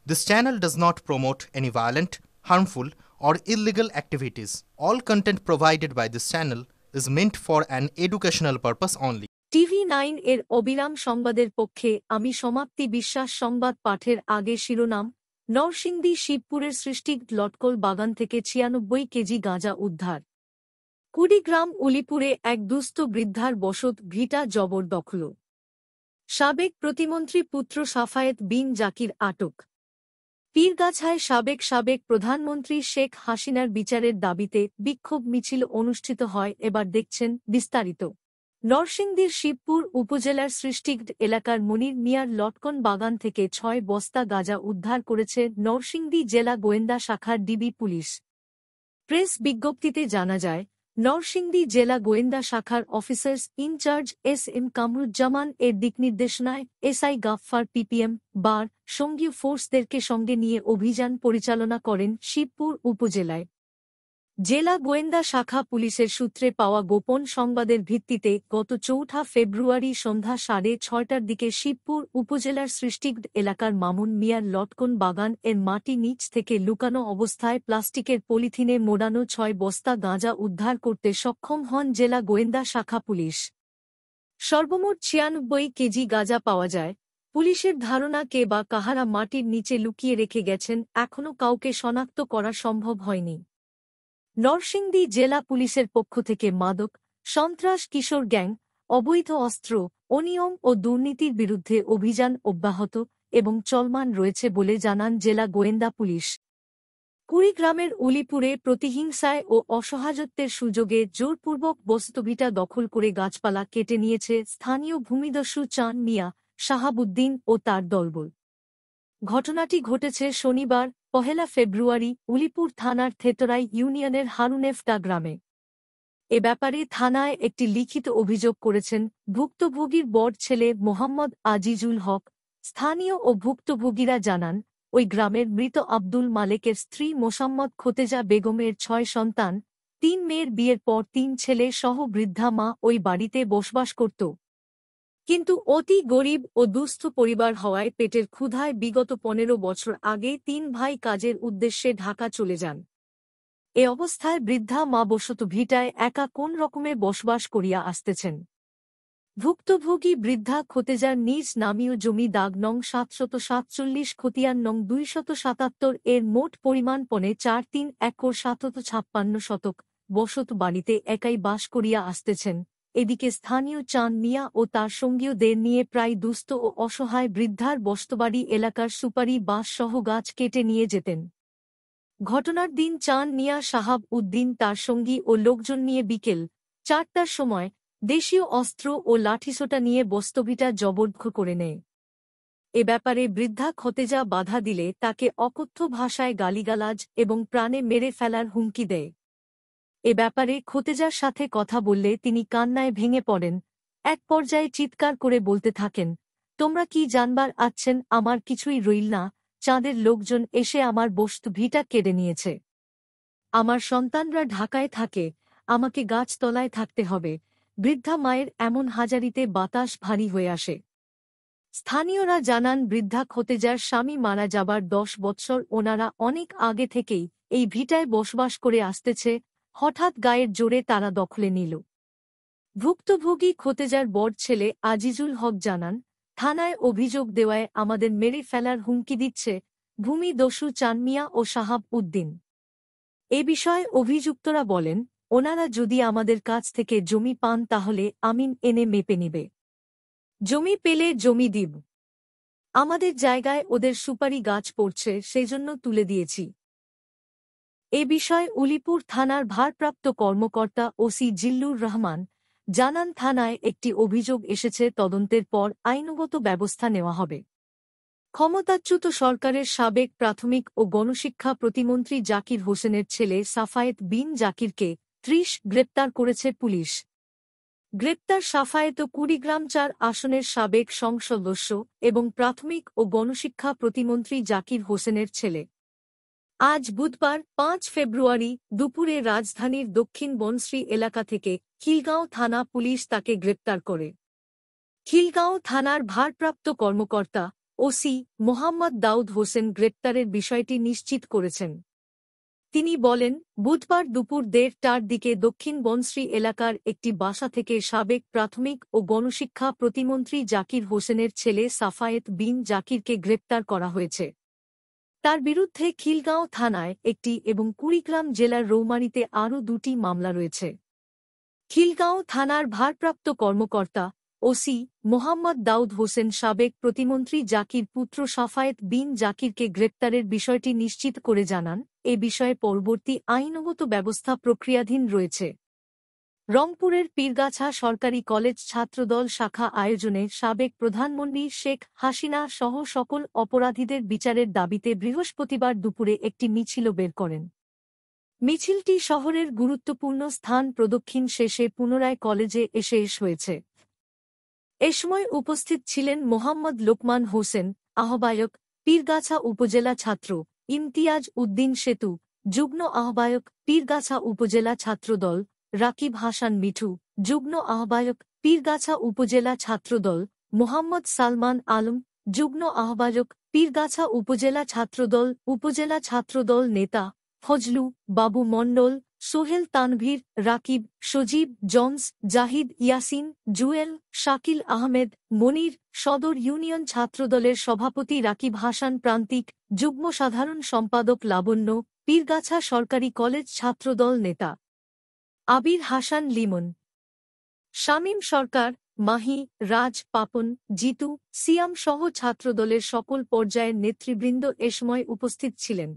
This channel does not promote any violent, harmful, or illegal activities. All content provided by this channel is meant for an educational purpose only. TV9 এর অবিরাম সংবাদের পক্ষে আমি সমাপ্তি বিশ্বাস। সংবাদ পাঠের আগে শিরোনাম। নরসিংদী শিবপুরের সৃষ্টিক লটকল বাগান থেকে ৯৬ কেজি গাঁজা উদ্ধার। কুড়িগ্রাম উলিপুরে এক দুস্থ বৃদ্ধার বসত ভিটা জবরদখল। সাবেক প্রতিমন্ত্রী পুত্র সাফায়েত বিন জাকির আটক। পীরগাছায় সাবেক প্রধানমন্ত্রী শেখ হাসিনার বিচারের দাবিতে বিক্ষোভ মিছিল অনুষ্ঠিত হয়। এবার দেখছেন বিস্তারিত। নরসিংদীর শিবপুর উপজেলার সৃষ্টিক এলাকার মনির মিয়ার লটকন বাগান থেকে ৬ বস্তা গাঁজা উদ্ধার করেছে নরসিংদী জেলা গোয়েন্দা শাখার ডিবি পুলিশ। প্রেস বিজ্ঞপ্তিতে জানা যায়, নরসিংদী জেলা গোয়েন্দা শাখার অফিসার্স ইনচার্জ এস.এম. কামরুজ্জামান এর দিকনির্দেশনায় এসআই গাফফার পিপিএম বার সঙ্গীয় ফোর্সদেরকে সঙ্গে নিয়ে অভিযান পরিচালনা করেন শিবপুর উপজেলায়। জেলা গোয়েন্দা শাখা পুলিশের সূত্রে পাওয়া গোপন সংবাদের ভিত্তিতে গত ৪ ফেব্রুয়ারি সন্ধ্যা ৬:৩০টার দিকে শিবপুর উপজেলার সৃষ্টিক এলাকার মামুন মিয়ার লটকন বাগান এর মাটি নিচ থেকে লুকানো অবস্থায় প্লাস্টিকের পলিথিনে মোড়ানো ৬ বস্তা গাঁজা উদ্ধার করতে সক্ষম হন জেলা গোয়েন্দা শাখা পুলিশ। সর্বমোট ৯৬ কেজি গাঁজা পাওয়া যায়। পুলিশের ধারণা কে বা কাহারা মাটির নিচে লুকিয়ে রেখে গেছেন, এখনও কাউকে শনাক্ত করা সম্ভব হয়নি। নরসিংদী জেলা পুলিশের পক্ষ থেকে মাদক, সন্ত্রাস, কিশোর গ্যাং, অবৈধ অস্ত্র, অনিয়ম ও দুর্নীতির বিরুদ্ধে অভিযান অব্যাহত এবং চলমান রয়েছে বলে জানান জেলা গোয়েন্দা পুলিশ। কুড়িগ্রামের উলিপুরে প্রতিহিংসায় ও অসহায়ত্বের সুযোগে জোরপূর্বক বস্তুভিটা দখল করে গাছপালা কেটে নিয়েছে স্থানীয় ভূমিদস্যু চাঁন মিয়া, শাহাবুদ্দিন ও তার দলবল। ঘটনাটি ঘটেছে শনিবার ১ ফেব্রুয়ারি উলিপুর থানার থেতরাই ইউনিয়নের হারুনেফটা গ্রামে। এ ব্যাপারে থানায় একটি লিখিত অভিযোগ করেছেন ভুক্তভোগীর বড় ছেলে মোহাম্মদ আজিজুল হক। স্থানীয় ও ভুক্তভোগীরা জানান, ওই গ্রামের মৃত আব্দুল মালেকের স্ত্রী মোসাম্মদ খোতেজা বেগমের ৬ সন্তান, ৩ মেয়ের বিয়ের পর ৩ ছেলে সহ বৃদ্ধা মা ওই বাড়িতে বসবাস করত। কিন্তু অতি গরিব ও দুস্থ পরিবার হওয়ায় পেটের ক্ষুধায় বিগত ১৫ বছর আগে ৩ ভাই কাজের উদ্দেশ্যে ঢাকা চলে যান। এ অবস্থায় বৃদ্ধা মা বসত ভিটায় একা কোন রকমে বসবাস করিয়া আসতেছেন। ভুক্তভোগী বৃদ্ধা খোতেজার নিজ নামীয় জমি দাগ নং ৭৪৭ খতিয়ান নং ২৭৭ এর মোট পরিমাণ পনে ৪৩ একর ৭৫৬ শতক বসত বাড়িতে একাই বাস করিয়া আসতেছেন। এদিকে স্থানীয় চাঁন মিয়া ও তার সঙ্গীয়দের নিয়ে প্রায় দুস্থ ও অসহায় বৃদ্ধার বসতবাড়ি এলাকার সুপারি বাঁশ সহ গাছ কেটে নিয়ে যেতেন। ঘটনার দিন চাঁন মিয়া শাহাব উদ্দিন তার সঙ্গী ও লোকজন নিয়ে বিকেল ৪টার সময় দেশীয় অস্ত্র ও লাঠিসোঁটা নিয়ে বস্তুভিটা জবরদখল করে নেয়। এ ব্যাপারে বৃদ্ধা খোতেজা বাধা দিলে তাকে অকথ্য ভাষায় গালিগালাজ এবং প্রাণে মেরে ফেলার হুমকি দেয়। এ ব্যাপারে খোতেজার সাথে কথা বললে তিনি কান্নায় ভেঙে পড়েন। এক পর্যায়ে চিৎকার করে বলতে থাকেন, তোমরা কি জানবার আছেন, আমার কিছুই রইল না, চাঁদের লোকজন এসে আমার বস্তু ভিটা কেড়ে নিয়েছে। আমার সন্তানরা ঢাকায় থাকে, আমাকে গাছতলায় থাকতে হবে। বৃদ্ধা মায়ের এমন হাজারিতে বাতাস ভারী হয়ে আসে। স্থানীয়রা জানান, বৃদ্ধা খোতেজার স্বামী মারা যাবার ১০ বৎসর ওনারা অনেক আগে থেকেই এই ভিটায় বসবাস করে আসতেছে। হঠাৎ গায়ের জোরে তারা দখলে নিল। ভুক্তভোগী খোতেজার বড় ছেলে আজিজুল হক জানান, থানায় অভিযোগ দেওয়ায় আমাদের মেরে ফেলার হুমকি দিচ্ছে ভূমিদস্যু চাঁন মিয়া ও শাহাব উদ্দিন। এ বিষয়ে অভিযুক্তরা বলেন, ওনারা যদি আমাদের কাছ থেকে জমি পান তাহলে আমিন এনে মেপে নিবে। জমি পেলে জমি দিব। আমাদের জায়গায় ওদের সুপারি গাছ পড়ছে, সেজন্য তুলে দিয়েছি। এ বিষয়ে উলিপুর থানার ভারপ্রাপ্ত কর্মকর্তা ওসি জিল্লুর রহমান জানান, থানায় একটি অভিযোগ এসেছে, তদন্তের পর আইনগত ব্যবস্থা নেওয়া হবে। ক্ষমতাচ্যুত সরকারের সাবেক প্রাথমিক ও গণশিক্ষা প্রতিমন্ত্রী জাকির হোসেনের ছেলে সাফায়েত বিন জাকিরকে ৩০ গ্রেপ্তার করেছে পুলিশ। গ্রেপ্তার সাফায়েত কুড়িগ্রাম ৪ আসনের সাবেক সংসদ সদস্য এবং প্রাথমিক ও গণশিক্ষা প্রতিমন্ত্রী জাকির হোসেনের ছেলে। আজ বুধবার ৫ ফেব্রুয়ারি দুপুরে রাজধানীর দক্ষিণ বনশ্রী এলাকা থেকে খিলগাঁও থানা পুলিশ তাকে গ্রেপ্তার করে। খিলগাঁও থানার ভারপ্রাপ্ত কর্মকর্তা ওসি মোহাম্মদ দাউদ হোসেন গ্রেপ্তারের বিষয়টি নিশ্চিত করেছেন। তিনি বলেন, বুধবার দুপুর 1:30টার দিকে দক্ষিণ বনশ্রী এলাকার একটি বাসা থেকে সাবেক প্রাথমিক ও গণশিক্ষা প্রতিমন্ত্রী জাকির হোসেনের ছেলে সাফায়েত বিন জাকিরকে গ্রেপ্তার করা হয়েছে। তার বিরুদ্ধে খিলগাঁও থানায় একটি এবং কুড়িগ্রাম জেলার রৌমারীতে আরও 2টি মামলা রয়েছে। খিলগাঁও থানার ভারপ্রাপ্ত কর্মকর্তা ওসি মোহাম্মদ দাউদ হোসেন সাবেক প্রতিমন্ত্রী জাকির পুত্র সাফায়েত বিন জাকিরকে গ্রেপ্তারের বিষয়টি নিশ্চিত করে জানান, এ বিষয়ে পরবর্তী আইনগত ব্যবস্থা প্রক্রিয়াধীন রয়েছে। রংপুরের পীরগাছা সরকারি কলেজ ছাত্রদল শাখা আয়োজনে সাবেক প্রধানমন্ত্রী শেখ হাসিনা সহ সকল অপরাধীদের বিচারের দাবিতে বৃহস্পতিবার দুপুরে একটি মিছিল বের করেন। মিছিলটি শহরের গুরুত্বপূর্ণ স্থান প্রদক্ষিণ শেষে পুনরায় কলেজে এসে হয়েছে। এ সময় উপস্থিত ছিলেন মোহাম্মদ লোকমান হোসেন, আহ্বায়ক, পীরগাছা উপজেলা ছাত্র, ইমতিয়াজ উদ্দিন সেতু, যুগ্ম আহ্বায়ক, পীরগাছা উপজেলা ছাত্রদল, রাকিব হাসান মিঠু, যুগ্ম আহ্বায়ক, পীরগাছা উপজেলা ছাত্রদল, মোহাম্মদ সালমান আলম, যুগ্ম আহ্বায়ক, পীরগাছা উপজেলা ছাত্রদল নেতা ফজলু, বাবু মণ্ডল, সোহেল তানভীর, রাকিব, সজীব, জন্স, জাহিদ, ইয়াসিন, জুয়েল, শাকিল আহমেদ, মনির, সদর ইউনিয়ন ছাত্রদলের সভাপতি রাকিব হাসান প্রান্তিক, যুগ্ম সাধারণ সম্পাদক লাবণ্য, পীরগাছা সরকারি কলেজ ছাত্রদল নেতা আবির হাসান লিমন, শামীম সরকার, মাহি, রাজ, পাপন, জিতু, সিয়াম সহ ছাত্রদলের সকল পর্যায়ের নেতৃবৃন্দ এ সময় উপস্থিত ছিলেন।